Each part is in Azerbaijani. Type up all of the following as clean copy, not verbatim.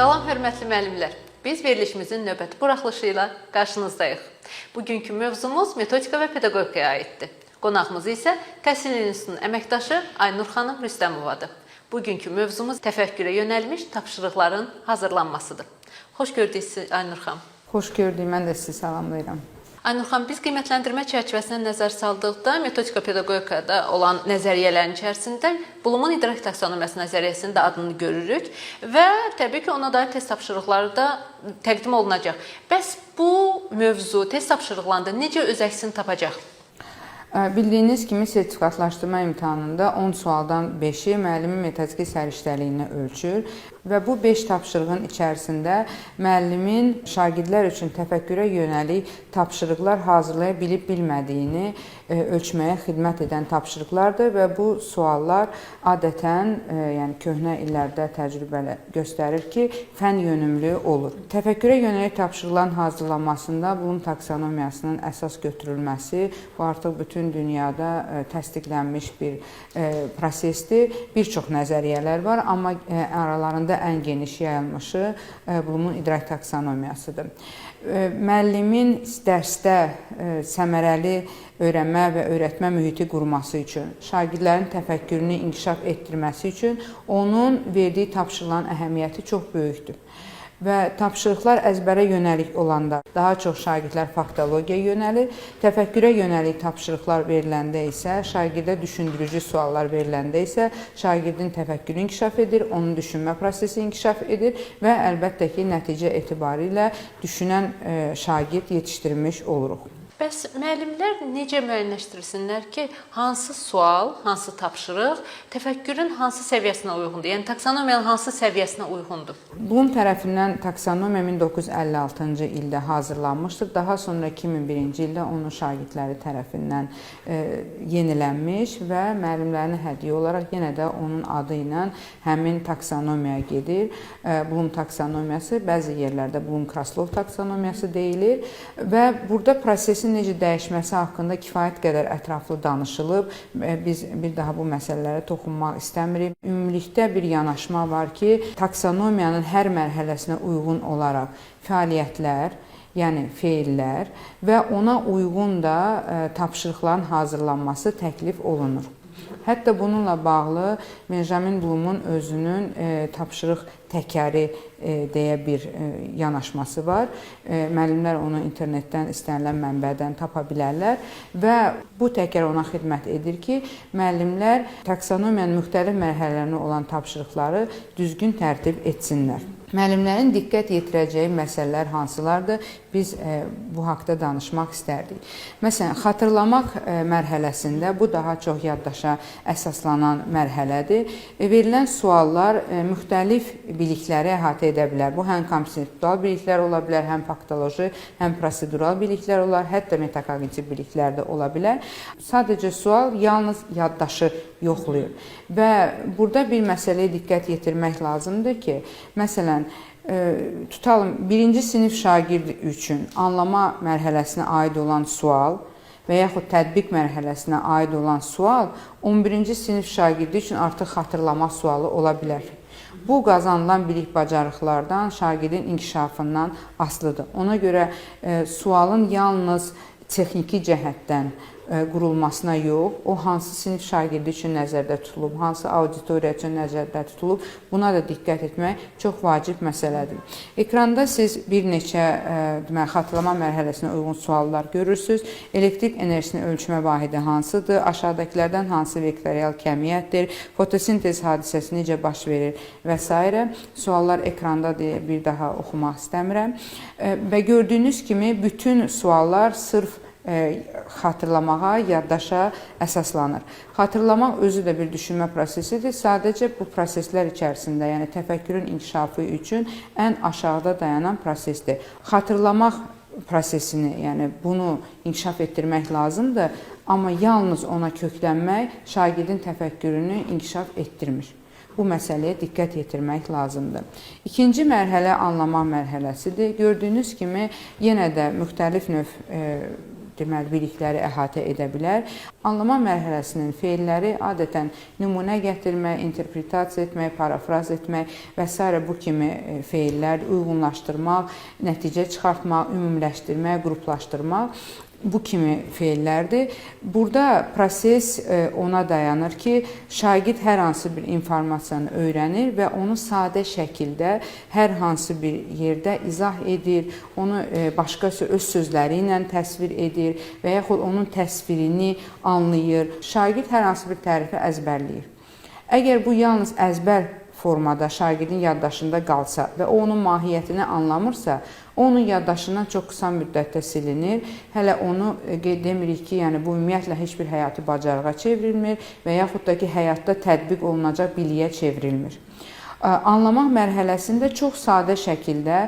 Salam hörmətli müəllimlər. Biz verilişimizin növbəti buraxılışı ilə qarşınızdayıq. Bugünkü mövzumuz metodika və pedaqogikaya aiddir. Qonağımız isə Təhsil İnstitutunun əməkdaşı Aynur xanım Rüstəmovadır. Bugünkü mövzumuz təfəkkürə yönəlmiş tapşırıqların hazırlanmasıdır. Xoş gördük sizi Aynur xanım. Xoş gördük, mən də sizi salamlayıram. Aynur xanım, biz qiymətləndirmə çərçivəsinə nəzər saldıqda metodika pedaqogikada olan nəzəriyyələrin içərisində Bloom'un idrak taksonomiyası nəzəriyyəsinin də adını görürük və təbii ki, ona dair test tapşırıqları da təqdim olunacaq. Bəs bu mövzu test tapşırıqlarında necə öz əksini tapacaq? Bildiyiniz kimi sertifikatlaşdırma imtahanında 10 sualdan 5-i müəllimin metodiki səriştəliyini ölçür və bu 5 tapşırığın içərisində müəllimin şagirdlər üçün təfəkkürə yönəlik tapşırıqlar hazırlaya bilib-bilmədiyini ölçməyə xidmət edən tapşırıqlardır və bu suallar adətən, yəni köhnə illərdə təcrübə göstərir ki, fən yönümlü olur. Təfəkkürə yönəlik tapşırıqların hazırlanmasında Bloom taksonomiyasının əsas götürülməsi bu artıq bütün dünyada təsdiqlənmiş bir prosesdir. Bir çox nəzəriyyələr var, amma aralarında ən geniş yayılmışı Bloom'un idrak taksonomiyasıdır. Müəllimin dərsdə səmərəli öyrənmə və öyrətmə mühiti qurması üçün, şagirdlərin təfəkkürünü inkişaf etdirməsi üçün onun verdiyi tapşırıqların əhəmiyyəti çox böyükdür. Və tapşırıqlar əzbərə yönəlik olanda daha çox şagirdlər faktologiyaya yönəlir, təfəkkürə yönəlik tapşırıqlar veriləndə isə, şagirdə düşündürücü suallar veriləndə isə şagirdin təfəkkürü inkişaf edir, onun düşünmə prosesi inkişaf edir və əlbəttə ki, nəticə etibarilə düşünən şagird yetişdirmiş oluruq. Bəs müəllimlər necə müəyyənləşdirsinlər ki, hansı sual, hansı tapşırıq təfəkkürün hansı səviyyəsinə uyğundur? Yəni taksonomiyanın hansı səviyyəsinə uyğundur? Bloom tərəfindən taksonomiya 1956-cı ildə hazırlanmışdır. Daha sonra 2001-ci ildə onun şagirdləri tərəfindən yenilənmiş və müəllimlərin hədiyyə olaraq yenə də onun adı ilə həmin taksonomiyaya gedir. Bloom taksonomiyası bəzi yerlərdə Bloom-Kraslov taksonomiyası deyilir və burada prosesin necə dəyişməsi haqqında kifayət qədər ətraflı danışılıb. Biz bir daha bu məsələlərə toxunmaq istəmirik. Ümumilikdə bir yanaşma var ki, taksonomiyanın hər mərhələsinə uyğun olaraq fəaliyyətlər, yəni feillər və ona uyğun da tapşırıqların hazırlanması təklif olunur. Hətta bununla bağlı Benjamin Bloom'un özünün tapşırıq təkəri deyə bir yanaşması var. Müəllimlər onu internetdən istənilən mənbədən tapa bilərlər və bu təkər ona xidmət edir ki, müəllimlər taksonomiyanın müxtəlif mərhələlərinə olan tapşırıqları düzgün tərtib etsinlər. Müəllimlərin diqqət yetirəcəyi məsələlər hansılardır? Biz bu haqda danışmaq istərdik. Məsələn, xatırlamaq mərhələsində bu daha çox yaddaşa əsaslanan mərhələdir. Verilən suallar müxtəlif bilikləri əhatə edə bilər. Bu, həm konseptual biliklər ola bilər, həm faktoloji, həm prosedural biliklər olar, hətta metakognitiv biliklər də ola bilər. Sadəcə sual yalnız yaddaşı yoxlayır. Və burada bir məsələyə diqqət yetirmək lazımdır ki, məsələn, tutalım, birinci sinif şagirdi üçün anlama mərhələsinə aid olan sual və yaxud tətbiq mərhələsinə aid olan sual 11-ci sinif şagirdi üçün artıq xatırlama sualı ola bilər. Bu, qazanılan bilik bacarıqlardan, şagirdin inkişafından asılıdır. Ona görə sualın yalnız texniki cəhətdən qurulmasına yox, o hansı sinif şagirdi üçün nəzərdə tutulub, hansı auditoriya üçün nəzərdə tutulub, buna da diqqət etmək çox vacib məsələdir. Ekranda siz bir neçə xatırlama mərhələsinə uyğun suallar görürsünüz. Elektrik enerjisini ölçmə vahidi hansıdır? Aşağıdakilərdən hansı vektorial kəmiyyətdir? Fotosintez hadisəsi necə baş verir? Və s. Suallar ekranda deyə bir daha oxumaq istəmirəm. Və gördüyünüz kimi bütün suallar sırf xatırlamağa, yaddaşa əsaslanır. Xatırlamaq özü də bir düşünmə prosesidir. Sadəcə bu proseslər içərisində, yəni təfəkkürün inkişafı üçün ən aşağıda dayanan prosesdir. Xatırlamaq prosesini, yəni bunu inkişaf etdirmək lazımdır, amma yalnız ona köklənmək şagirdin təfəkkürünü inkişaf etdirmir. Bu məsələyə diqqət yetirmək lazımdır. İkinci mərhələ anlama mərhələsidir. Gördüyünüz kimi yenə də müxtəlif növ deməli bilikləri əhatə edə bilər. Anlama mərhələsinin feilləri adətən nümunə gətirmək, interpretasiya etmək, parafraz etmək və s. bu kimi feillər, uyğunlaşdırmaq, nəticə çıxartmaq, ümumiləşdirmək, qruplaşdırmaq bu kimi feillərdir. Burada proses ona dayanır ki, şagird hər hansı bir informasiyanı öyrənir və onu sadə şəkildə hər hansı bir yerdə izah edir, onu başqa öz sözləri ilə təsvir edir və yaxud onun təsvirini anlayır. Şagird hər hansı bir tərifi əzbərləyir. Əgər bu yalnız əzbər formada şagirdin yaddaşında qalsa və o onun mahiyyətini anlamırsa, onun yaddaşından çox qısa müddətdə silinir. Hələ onu demirik ki, yəni bu ümumiyyətlə heç bir həyati bacarığa çevrilmir və yaxud da ki, həyatda tətbiq olunacaq biliyə çevrilmir. Anlamaq mərhələsində çox sadə şəkildə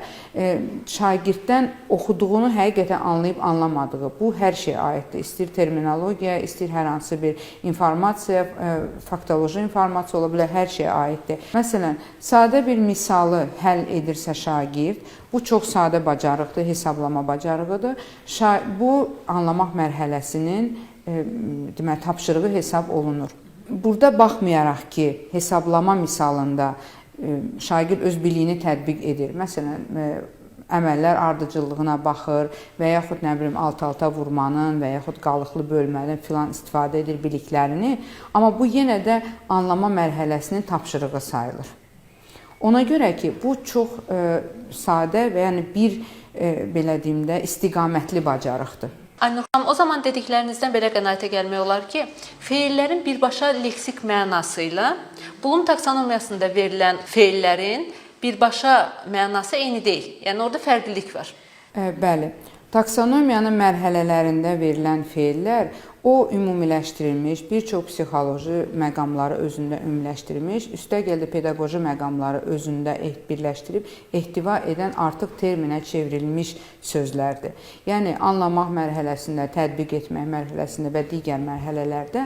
şagirddən oxuduğunu həqiqətən anlayıb anlamadığı, bu hər şeyə aiddir. İstir terminologiya, istir hər hansı bir informasiya, faktoloji informasiya ola bilər, hər şeyə aiddir. Məsələn, sadə bir misalı həll edirsə şagird, bu çox sadə bacarıqdır, hesablama bacarığıdır. Bu anlamaq mərhələsinin deməli tapşırığı hesab olunur. Burada baxmayaraq ki, hesablama misalında şagird öz biliyini tətbiq edir. Məsələn, əməllər ardıcıllığına baxır və yaxud nə bilim alt-alta vurmanın və yaxud qalıqlı bölmənin filan istifadə edir biliklərini, amma bu yenə də anlama mərhələsinin tapşırığı sayılır. Ona görə ki, bu çox sadə və yəni bir belə deyim də istiqamətli bacarıqdır. Aynur xanım, o zaman dediklərinizdən belə qənaətə gəlmək olar ki, feillərin birbaşa leksik mənası ilə Bloom taksonomiyasında verilən feillərin birbaşa mənası eyni deyil. Yəni orada fərqlilik var. Bəli. Taksonomiyanın mərhələlərində verilən feillər o ümumiləşdirilmiş, bir çox psixoloji məqamları özündə ümumiləşdirilmiş, üstəgəl də pedaqoji məqamları özündə birləşdirib ehtiva edən artıq terminə çevrilmiş sözlərdir. Yəni anlamaq mərhələsində, tətbiq etmək mərhələsində və digər mərhələlərdə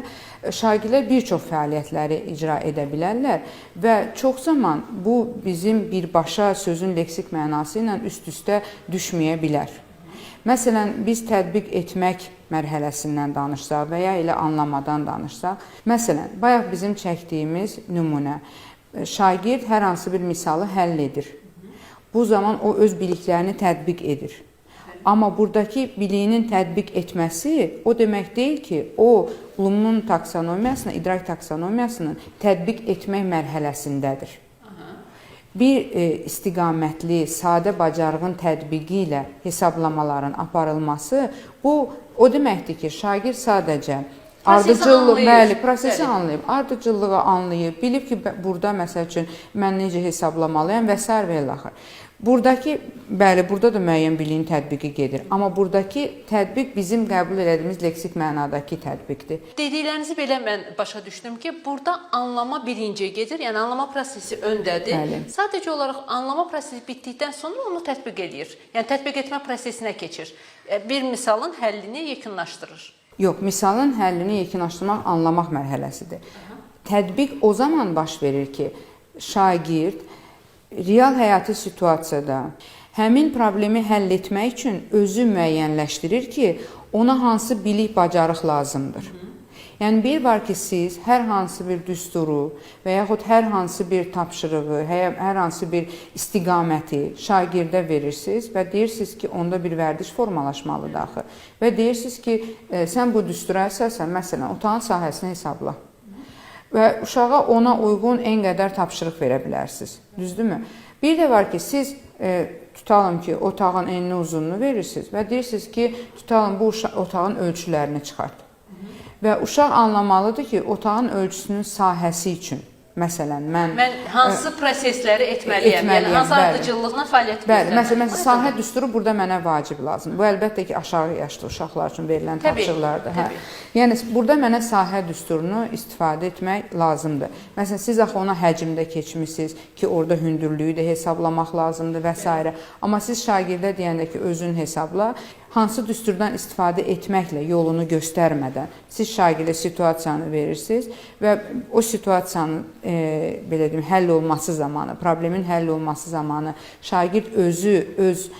şagirdlər bir çox fəaliyyətləri icra edə bilərlər və çox zaman bu bizim birbaşa sözün leksik mənası ilə üst-üstə düşməyə bilər. Məsələn, biz tətbiq etmək mərhələsindən danışsaq və ya elə anlamadan danışsaq, məsələn, bayaq bizim çəkdiyimiz nümunə, şagird hər hansı bir misalı həll edir. Bu zaman o öz biliklərini tətbiq edir. Amma buradakı biliyinin tətbiq etməsi o demək deyil ki, o Bloom'un taksonomiyasına, idrak taksonomiyasının tətbiq etmək mərhələsindədir. Bir istiqamətli, sadə bacarığın tətbiqi ilə hesablamaların aparılması, bu o deməkdir ki, şagird sadəcə prosesi anlayıb, ardıcıllığı anlayıb, bilib ki, burada məsəl üçün mən necə hesablamalıyam və s. və ilaxır. Buradakı, bəli, burada da müəyyən biliyin tətbiqi gedir. Amma buradakı tətbiq bizim qəbul etdiyimiz leksik mənadakı tətbiqdir. Dediklərinizi belə mən başa düşdüm ki, burada anlama birinci gedir, yəni anlama prosesi öndədir. Bəli. Sadəcə olaraq anlama prosesi bitdikdən sonra onu tətbiq edir. Yəni tətbiq etmə prosesinə keçir. Bir misalın həllini yekunlaşdırır. Yox, misalın həllini yekunlaşdırmaq anlamaq mərhələsidir. Tətbiq o zaman baş verir ki, şagird real həyati situasiyada həmin problemi həll etmək üçün özü müəyyənləşdirir ki, ona hansı bilik, bacarıq lazımdır. Yəni bir var ki, siz hər hansı bir düsturu və yaxud hər hansı bir tapşırığı, hər hansı bir istiqaməti şagirdə verirsiniz və deyirsiniz ki, onda bir vərdiş formalaşmalıdır axı. Və deyirsiniz ki, sən bu düstura əsasən, məsələn, otağın sahəsini hesabla. Və uşağa ona uyğun ən qədər tapşırıq verə bilərsiniz. Düzdürmü? Bir də var ki, siz tutalım ki, otağın enini uzunluğunu verirsiniz və deyirsiniz ki, tutalım bu otağın ölçülərini çıxart. Və uşaq anlamalıdır ki, otağın ölçüsünün sahəsi üçün, məsələn, mən hansı prosesləri etməliyəm, yəni hansı ardıcıllıqla fəaliyyət göstərməliyəm. Bəli, məsələn, sahə düsturu burada mənə vacib lazımdır. Bu əlbəttə ki, aşağı yaşlı uşaqlar üçün verilən tapşırıqlardır. Yəni burada mənə sahə düsturunu istifadə etmək lazımdır. Məsələn, siz axı ona həcmdə keçmisiniz ki, orada hündürlüyü də hesablamaq lazımdır və s. Amma siz şagirdə deyəndə ki, özün hesabla, hansı düsturdan istifadə etməklə yolunu göstərmədən siz şagirdə situasiyanı verirsiniz və o situasiyanın belə deyim, həll olması zamanı, problemin həll olması zamanı şagird özü öz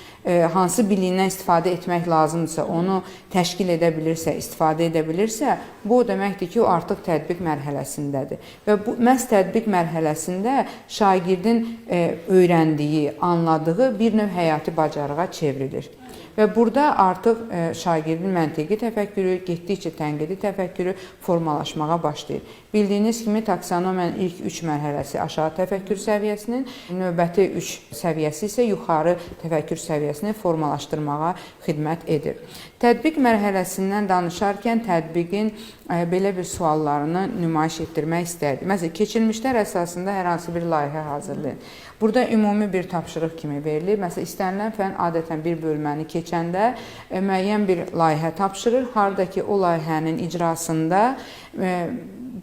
hansı biliyindən istifadə etmək lazımdırsa, onu təşkil edə bilirsə, istifadə edə bilirsə, bu o deməkdir ki, o artıq tətbiq mərhələsindədir. Və bu məhz tətbiq mərhələsində şagirdin öyrəndiyi, anladığı bir növ həyati bacarığa çevrilir. Və burada artıq şagirdin məntiqi təfəkkürü, getdikcə tənqidi təfəkkürü formalaşmağa başlayır. Bildiyiniz kimi taksonomiyanın ilk 3 mərhələsi aşağı təfəkkür səviyyəsinin, növbəti 3 səviyyəsi isə yuxarı təfəkkür səviyyəsini formalaşdırmağa xidmət edir. Tətbiq mərhələsindən danışarkən tətbiqin belə bir suallarını nümayiş etdirmək istərdik. Məsələn, keçirilmişlər əsasında hər hansı bir layihə hazırlayın. Burada ümumi bir tapşırıq kimi verilir. Məsələn, istənilən fənn adətən bir bölməni keçəndə müəyyən bir layihə tapşırır. Harda ki, o layihənin icrasında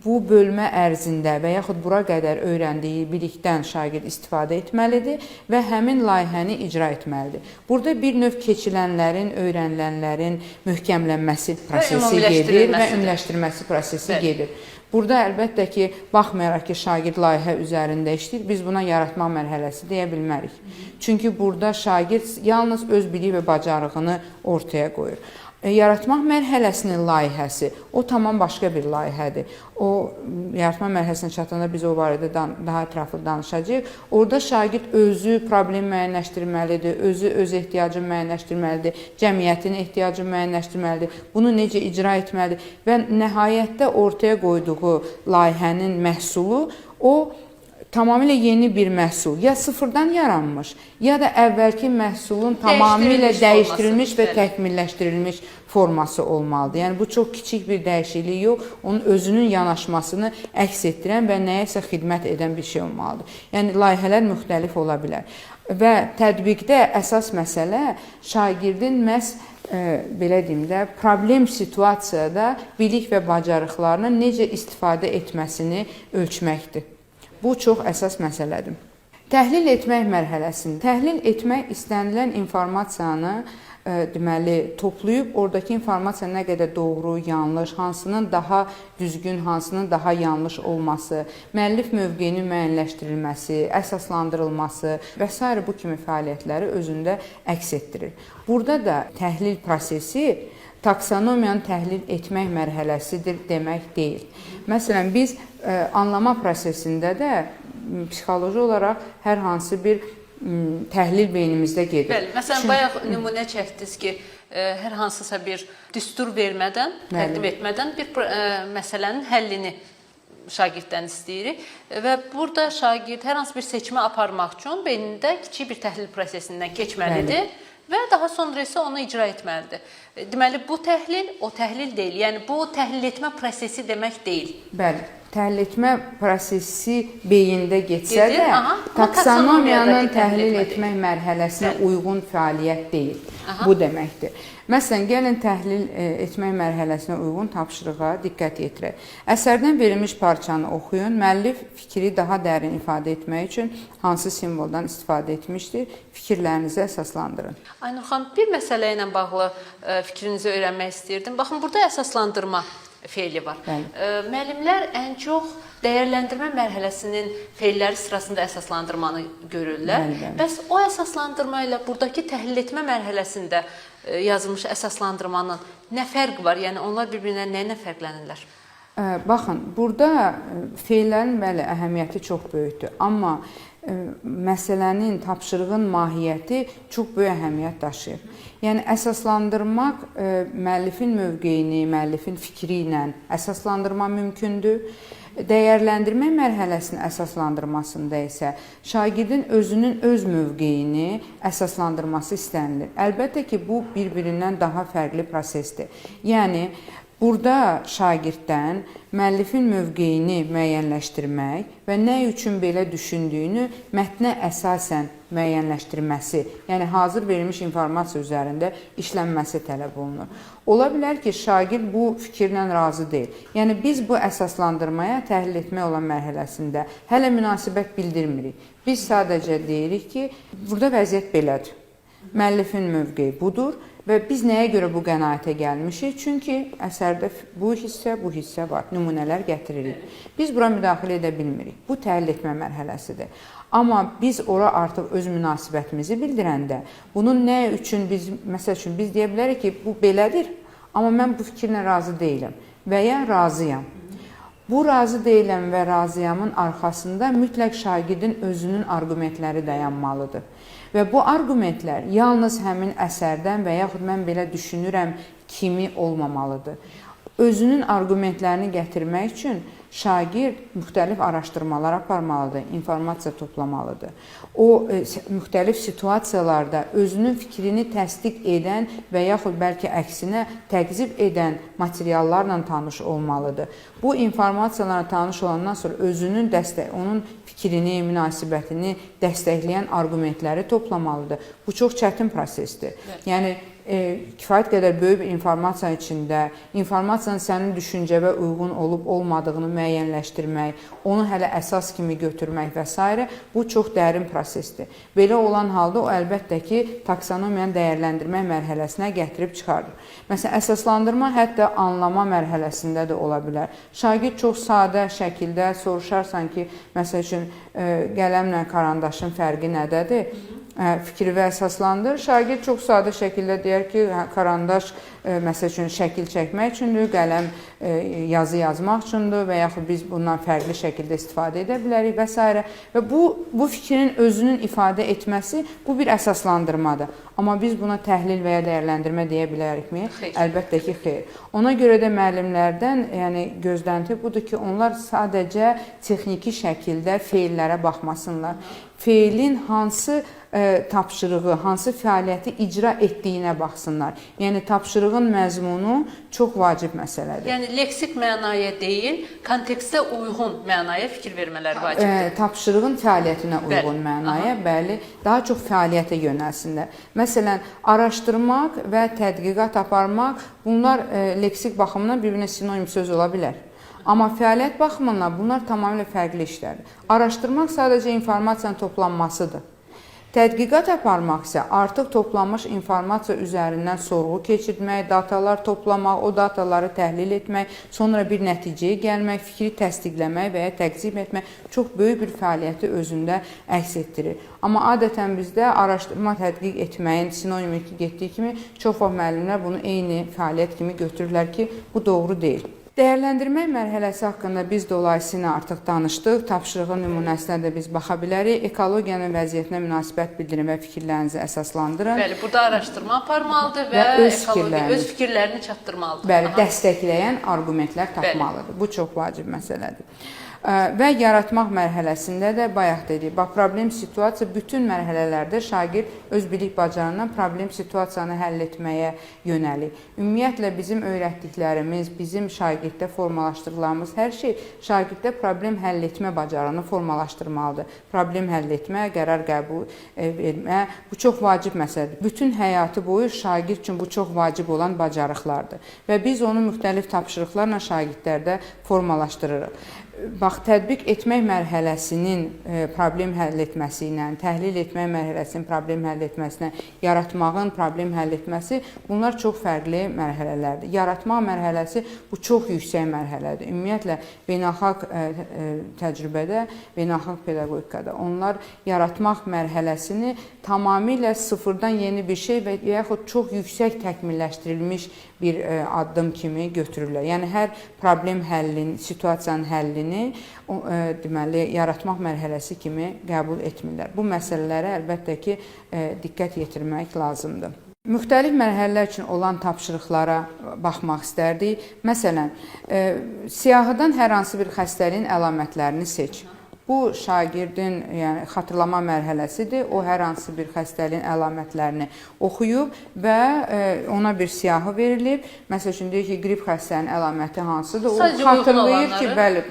bu bölmə ərzində və yaxud bura qədər öyrəndiyi bilikdən şagird istifadə etməlidir və həmin layihəni icra etməlidir. Burada bir növ keçilənlərin, öyrənilənlərin möhkəmlənməsi prosesi gedir və ümumiləşdirilməsi prosesi gedir. Burada əlbəttə ki, baxmayaraq ki, şagird layihə üzərində işləyir, biz buna yaratma mərhələsi deyə bilmərik. Çünki burada şagird yalnız öz bilik və bacarığını ortaya qoyur. Yaratmaq mərhələsinin layihəsi, o tamam başqa bir layihədir. O, yaratma mərhələsinə çatanda biz o barədə daha ətraflı danışacağıq. Orada şagird özü problem müəyyənləşdirməlidir, özü öz ehtiyacını müəyyənləşdirməlidir, cəmiyyətin ehtiyacını müəyyənləşdirməlidir, bunu necə icra etməlidir və nəhayətdə ortaya qoyduğu layihənin məhsulu o tamamilə yeni bir məhsul, ya sıfırdan yaranmış, ya da əvvəlki məhsulun tamamilə dəyişdirilmiş və təkmilləşdirilmiş forması olmalıdır. Yəni, bu çox kiçik bir dəyişiklik yox, onun özünün yanaşmasını əks etdirən və nəyəsə xidmət edən bir şey olmalıdır. Yəni, layihələr müxtəlif ola bilər. Və tətbiqdə əsas məsələ şagirdin məhz belə deyim də, problem situasiyada bilik və bacarıqlarını necə istifadə etməsini ölçməkdir. Bu çox əsas məsələdir. Təhlil etmək mərhələsində təhlil etmək istənilən informasiyanı deməli toplayıb oradakı informasiya nə qədər doğru, yanlış, hansının daha düzgün, hansının daha yanlış olması, müəllif mövqeyinin müəyyənləşdirilməsi, əsaslandırılması və s. bu kimi fəaliyyətləri özündə əks etdirir. Burada da təhlil prosesi taksonomiyanı təhlil etmək mərhələsidir demək deyil. Məsələn, biz anlama prosesində də psixoloji olaraq hər hansı bir təhlil beynimizdə gedir. Bəli, məsələn, bayaq nümunə çəkdiniz ki, hər hansısa bir düstur vermədən, təqdim etmədən bir məsələnin həllini şagirddən istəyirik və burada şagird hər hansı bir seçimi aparmaq üçün beynində kiçik bir təhlil prosesindən keçməlidir. Bəli. Və daha sonra isə onu icra etməlidir. Deməli, bu təhlil o təhlil deyil. Yəni, bu təhlil etmə prosesi demək deyil. Bəli, təhlil etmə prosesi beyində getsə də, taksonomiyanın təhlil etmək mərhələsinə uyğun fəaliyyət deyil. Bu deməkdir. Məsələn, gəlin təhlil etmək mərhələsinə uyğun tapşırığa diqqət yetirək. Əsərdən verilmiş parçanı oxuyun. Müəllif fikri daha dərin ifadə etmək üçün hansı simvoldan istifadə etmişdir? Fikirlərinizi əsaslandırın. Aynur xanım, bir məsələ ilə bağlı fikrinizi öyrənmək istəyirdim. Baxın, burada əsaslandırma feili var. Müəllimlər ən çox dəyərləndirmə mərhələsinin feilləri sırasında əsaslandırmanı görürlər. Bəs o əsaslandırma ilə buradakı təhlil etmə mərhələsində yazılmış əsaslandırmanın nə fərqi var? Yəni, onlar bir-birinə nə ilə fərqlənirlər? Baxın, burada feillərin bəli, əhəmiyyəti çox böyükdür. Amma məsələnin, tapşırığın mahiyyəti çox böyük əhəmiyyət daşıyır. Yəni, əsaslandırmaq müəllifin mövqeyini, müəllifin fikri ilə əsaslandırma mümkündür. Dəyərləndirmə mərhələsinin əsaslandırmasında isə şagirdin özünün öz mövqeyini əsaslandırması istənilir. Əlbəttə ki, bu bir-birindən daha fərqli prosesdir. Yəni, burada şagirddən müəllifin mövqeyini müəyyənləşdirmək və nə üçün belə düşündüyünü mətnə əsasən müəyyənləşdirməsi, yəni hazır verilmiş informasiya üzərində işlənməsi tələb olunur. Ola bilər ki, şagird bu fikirlə razı deyil. Yəni, biz bu əsaslandırmaya təhlil etmək olan mərhələsində hələ münasibət bildirmirik. Biz sadəcə deyirik ki, burada vəziyyət belədir. Müəllifin mövqeyi budur Və biz nəyə görə bu qənaətə gəlmişik? Çünki əsərdə bu hissə var, nümunələr gətiririk. Biz bura müdaxilə edə bilmirik. Bu təhlil etmə mərhələsidir. Amma biz ora artıq öz münasibətimizi bildirəndə, bunun nə üçün məsəl üçün biz deyə bilərik ki, bu belədir, amma mən bu fikirlə razı deyiləm və ya razıyam. Bu razı deyiləm və razıyamın arxasında mütləq şagirdin özünün arqumentləri dayanmalıdır. Və bu arqumentlər yalnız həmin əsərdən və yaxud mən belə düşünürəm kimi olmamalıdır. Özünün arqumentlərini gətirmək üçün şagird müxtəlif araşdırmalar aparmalıdır, informasiya toplamalıdır. O, müxtəlif situasiyalarda özünün fikrini təsdiq edən və yaxud bəlkə əksinə təqzib edən materiallarla tanış olmalıdır. Bu informasiyalarla tanış olandan sonra özünün onun fikrini, münasibətini dəstəkləyən arqumentləri toplamalıdır. Bu çox çətin prosesdir. Yəni, kifayət qədər böyük bir informasiya içində, informasiyanın sənin düşüncəvə uyğun olub-olmadığını müəyyənləşdirmək, onu hələ əsas kimi götürmək və s. bu çox dərin prosesdir. Belə olan halda o əlbəttə ki, taksonomiyanı dəyərləndirmək mərhələsinə gətirib çıxardır. Məsələn, əsaslandırma hətta anlama mərhələsində də ola bilər. Şagird çox sadə şəkildə soruşarsan ki, məsəl üçün, qələmlə karandaşın fərqi nədədir? Fikri və əsaslandır. Şagird çox sadə şəkildə deyər ki, karandaş məsəl üçün şəkil çəkmək üçündür, qələm yazı yazmaq üçündür və yaxud biz bundan fərqli şəkildə istifadə edə bilərik və s. Və bu fikrin özünün ifadə etməsi bu bir əsaslandırmadır. Amma biz buna təhlil və ya dəyərləndirmə deyə bilərikmi? Əlbəttə ki, xeyr. Ona görə də müəllimlərdən gözlənti budur ki, onlar sadəcə texniki şəkildə feillərə baxmasınlar. Feilin hansı tapşırığı, hansı fəaliyyəti icra etdiyinə baxsınlar. Yəni, tapşırığın məzmunu çox vacib məsələdir. Yəni, leksik mənaya deyil, kontekstə uyğun mənaya fikir vermələr vacibdir. Tapşırığın fəaliyyətinə uyğun mənaya, bəli, daha çox fəaliyyətə yönəlsinlər. Məsələn, araşdırmaq və tədqiqat aparmaq, bunlar leksik baxımından bir-birinə sinonim söz ola bilər. Amma fəaliyyət baxımından bunlar tamamilə fərqli işlərdir. Araşdırmaq sadəcə informasiyanın toplanmasıdır. Tədqiqat aparmaq isə artıq toplanmış informasiya üzərindən sorğu keçirmək, datalar toplamaq, o dataları təhlil etmək, sonra bir nəticəyə gəlmək, fikri təsdiqləmək və ya təqzib etmək çox böyük bir fəaliyyəti özündə əks etdirir. Amma adətən bizdə araşdırma, tədqiq etməyin sinonimi getdiyi kimi çox vaxt müəllimlər bunu eyni fəaliyyət kimi götürürlər ki, bu doğru deyil. Dəyərləndirmə mərhələsi haqqında biz dolayısıyla artıq danışdıq. Tapşırığın nümunəsinə də biz baxa bilərik. Ekologiyanın vəziyyətinə münasibət bildirin və fikirlərinizi əsaslandırın. Bəli, burada araşdırma aparmalıdır və öz fikirlərini çatdırmalıdır. Bəli, dəstəkləyən arqumentlər tapmalıdır. Bu çox vacib məsələdir. Və yaratmaq mərhələsində də bayaq dedik, problem situasiya bütün mərhələlərdə şagird öz bilik bacarığından problem situasiyanı həll etməyə yönəlir. Ümumiyyətlə bizim öyrətdiklərimiz, bizim şagirddə formalaşdırılarımız hər şey şagirddə problem həll etmə bacarığını formalaşdırmalıdır. Problem həll etmə, qərar qəbul etmə, bu çox vacib məsələdir. Bütün həyatı boyu şagird üçün bu çox vacib olan bacarıqlardır və biz onu müxtəlif tapşırıqlarla şagirdlərdə formalaşdırırıq. Bax, tətbiq etmək mərhələsinin problem həll etməsi ilə, təhlil etmək mərhələsinin problem həll etməsinə, yaratmağın problem həll etməsi, bunlar çox fərqli mərhələlərdir. Yaratmaq mərhələsi bu çox yüksək mərhələdir. Ümumiyyətlə, beynəlxalq təcrübədə, beynəlxalq pedaqogikada onlar yaratmaq mərhələsini tamamilə sıfırdan yeni bir şey və yaxud çox yüksək təkmilləşdirilmiş bir addım kimi götürürlər. Yəni, hər problem həllini, situasiyanın həllini deməli, yaratmaq mərhələsi kimi qəbul etmirlər. Bu məsələlərə əlbəttə ki, diqqət yetirmək lazımdır. Müxtəlif mərhələlər üçün olan tapşırıqlara baxmaq istərdik. Məsələn, siyahıdan hər hansı bir xəstəliyin əlamətlərini seç. Bu, şagirdin xatırlama mərhələsidir. O, hər hansı bir xəstəliyin əlamətlərini oxuyub və ona bir siyahı verilib. Məsəl üçün, deyir ki, qrip xəstəliyinin əlaməti hansıdır? O, xatırlayır ki, bəli,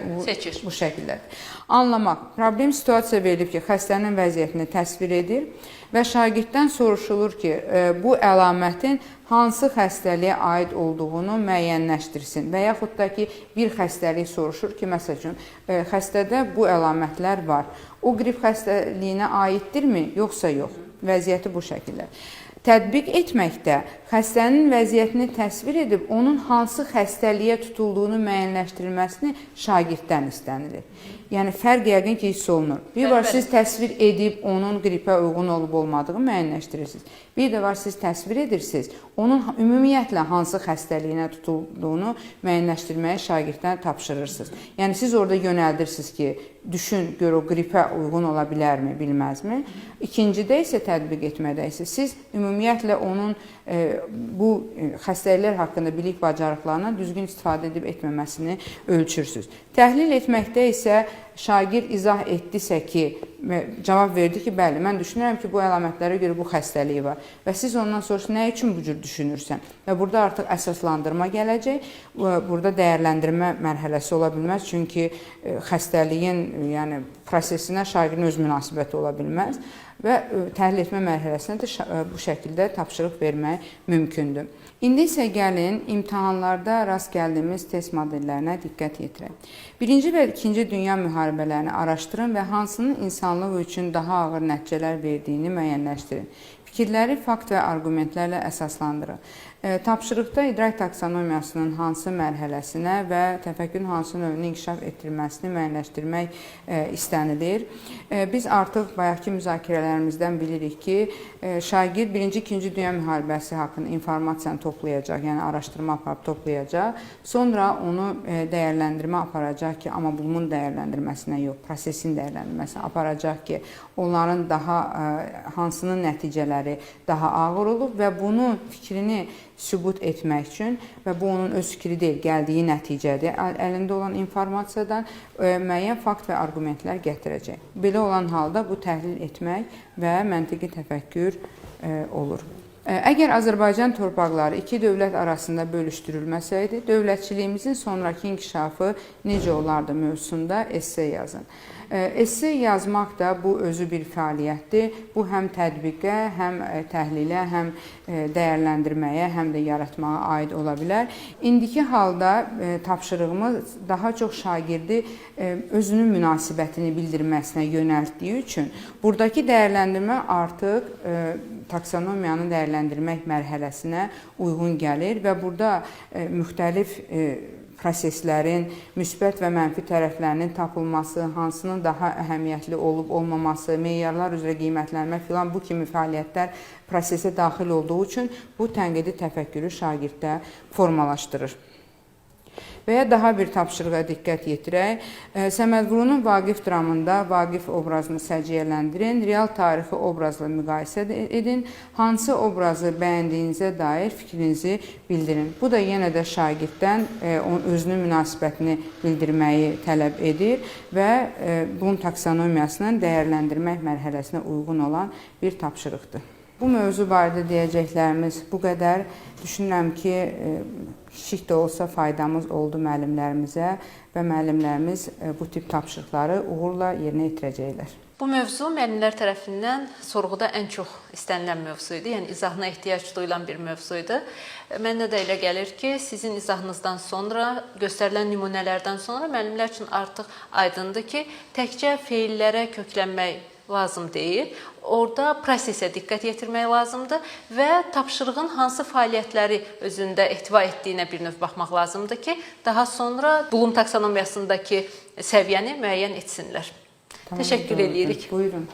bu şəkildədir. Anlamaq. Problem situasiya verilib ki, xəstənin vəziyyətini təsvir edir və şagirddən soruşulur ki, bu əlamətin hansı xəstəliyə aid olduğunu müəyyənləşdirsin və yaxud da ki, bir xəstəlik soruşur ki, məsəl üçün, xəstədə bu əlamətlər var. O, qrip xəstəliyinə aiddirmi, yoxsa yox? Vəziyyəti bu şəkildə. Tətbiq etməkdə xəstənin vəziyyətini təsvir edib onun hansı xəstəliyə tutulduğunu müəyyənləşdirilməsini şagirddən istənilir. Yəni fərq yəqin ki, hiss olunur. Bir var siz təsvir edib onun qripə uyğun olub-olmadığını müəyyənləşdirirsiniz. Bir də var siz təsvir edirsiniz, onun ümumiyyətlə hansı xəstəliyinə tutulduğunu müəyyənləşdirməyi şagirddən tapşırırsınız. Yəni siz orada yönəldirsiniz ki, düşün, gör o qripə uyğun ola bilərmi, bilməzmi? İkincidə isə tətbiq etmədə isə siz ümumiyyətlə onun bu xəstəliklər haqqında bilik bacarıqlarına düzgün istifadə edib etməməsini ölçürsünüz. Təhlil etməkdə isə şagird izah etdisə ki, cavab verdi ki, bəli, mən düşünürəm ki, bu əlamətlərə görə bu xəstəliyi var. Və siz ondan sonra nə üçün bu cür düşünürsən? Və burada artıq əsaslandırma gələcək. Burada dəyərləndirmə mərhələsi ola bilməz. Çünki xəstəliyin prosesinə şagirdin öz münasibəti ola bilməz. Və təhlil etmə mərhələsinə də bu şəkildə tapşırıq vermək mümkündür. İndi isə gəlin imtahanlarda rast gəldiyimiz test modellərinə diqqət yetirək. Birinci və ikinci dünya müharibələrini araşdırın və hansının insanlıq üçün daha ağır nəticələr verdiyini müəyyənləşdirin. Fikirləri fakt və arqumentlərlə əsaslandırın. Tapşırıqda idrak taksonomiyasının hansı mərhələsinə və təfəkkürün hansı növünü inkişaf etdirilməsini müəyyənləşdirmək istənilir. Biz artıq bayaqki müzakirələrimizdən bilirik ki, şagird 1-ci, 2-ci Dünya müharibəsi haqqında informasiyanı toplayacaq, yəni araşdırma aparıb toplayacaq. Sonra onu dəyərləndirmə aparacaq ki, amma bunun dəyərləndirməsinə yox, prosesin dəyərləndirməsinə aparacaq ki, onların hansının nəticələri daha ağır olub və bunu fikrini sübut etmək üçün və bu onun öz fikri deyil, gəldiyi nəticədir. Əlində olan informasiyadan müəyyən fakt və arqumentlər gətirəcək. Belə olan halda bu təhlil etmək və məntiqi təfəkkür olur. Əgər Azərbaycan torpaqları iki dövlət arasında bölüşdürülməsəydi, dövlətçiliyimizin sonrakı inkişafı necə olardı mövzusunda esse yazın. Esse yazmaq da bu özü bir fəaliyyətdir. Bu həm tətbiqə, həm təhlilə, həm dəyərləndirməyə, həm də yaratmağa aid ola bilər. İndiki halda tapşırığımız daha çox şagirdi özünün münasibətini bildirməsinə yönəltdiyi üçün buradakı dəyərləndirmə artıq taksonomiyanı dəyərləndirmək mərhələsinə uyğun gəlir və burada müxtəlif proseslərin müsbət və mənfi tərəflərinin tapılması, hansının daha əhəmiyyətli olub-olmaması, meyarlar üzrə qiymətlənmə filan bu kimi fəaliyyətlər prosesə daxil olduğu üçün bu tənqidi təfəkkürü şagirddə formalaşdırır. Və ya daha bir tapşırığa diqqət yetirək. Səməd Vurğunun Vaqif dramında Vaqif obrazını səciyyələndirin, real tarixi obrazla müqayisə edin, hansı obrazı bəyəndiyinizə dair fikrinizi bildirin. Bu da yenə də şagirddən özünün münasibətini bildirməyi tələb edir və bunun taksonomiyasının dəyərləndirmək mərhələsinə uyğun olan bir tapşırıqdır. Bu mövzu barədə deyəcəklərimiz bu qədər. Düşünürəm ki, kiçik də olsa faydamız oldu müəllimlərimizə və müəllimlərimiz bu tip tapşırıqları uğurla yerinə yetirəcəklər. Bu mövzu müəllimlər tərəfindən sorğuda ən çox istənilən mövzu idi, yəni izahına ehtiyac duyulan bir mövzu idi. Mənə də elə gəlir ki, sizin izahınızdan sonra, göstərilən nümunələrdən sonra müəllimlər üçün artıq aydındır ki, təkcə feillərə köklənmək lazım deyil. Orada prosesə diqqət yetirmək lazımdır və tapşırığın hansı fəaliyyətləri özündə ehtiva etdiyinə bir növ baxmaq lazımdır ki, daha sonra Bloom taksonomiyasındakı səviyyəni müəyyən etsinlər. Təşəkkür edirik. Buyurun.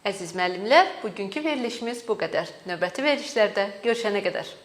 Əziz müəllimlər, bugünkü verilişimiz bu qədər. Növbəti verilişlərdə görüşənə qədər.